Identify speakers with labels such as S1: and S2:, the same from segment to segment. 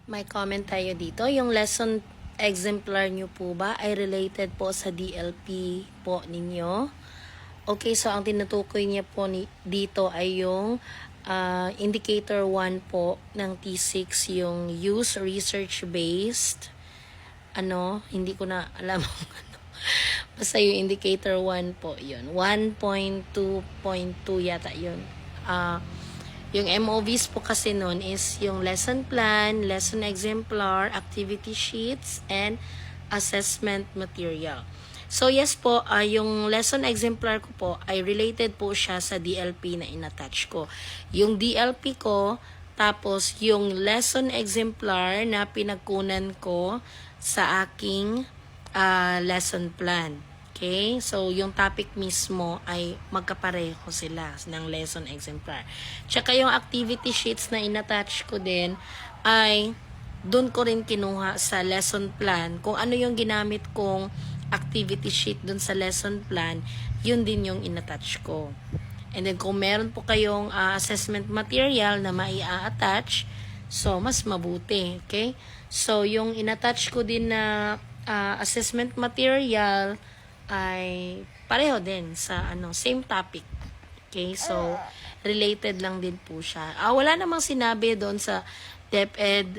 S1: May comment tayo dito. Yung lesson exemplar nyo po ba ay related po sa DLP po ninyo? Okay, so ang tinutukoy niya po dito ay yung indicator 1 po ng T6, yung use research-based. Hindi ko na alam basta yung indicator 1 po, yun. 1.2.2 yata yun. Yung MOVs po kasi nun is yung lesson plan, lesson exemplar, activity sheets, and assessment material. So yes po, yung lesson exemplar ko po ay related po siya sa DLP na inattach ko. Yung DLP ko, tapos yung lesson exemplar na pinagkunan ko sa aking lesson plan. Okay? So, yung topic mismo ay magkapareho sila ng lesson exemplar. Tsaka yung activity sheets na inattach ko din ay doon ko rin kinuha sa lesson plan. Kung ano yung ginamit kong activity sheet doon sa lesson plan, yun din yung inattach ko. And then, kung meron po kayong assessment material na maia-attach, so, mas mabuti. Okay? So, yung inattach ko din na assessment material ay pareho din sa same topic. Okay? So, related lang din po siya. Wala namang sinabi doon sa DepEd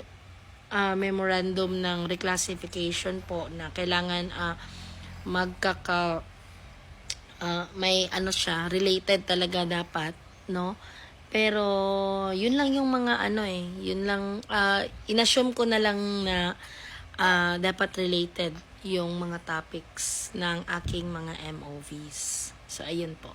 S1: memorandum ng reclassification po na kailangan may siya, related talaga dapat, no? Pero, yun lang yung mga yun lang, inassume ko na lang na dapat related yung mga topics ng aking mga MOVs. So, ayun po.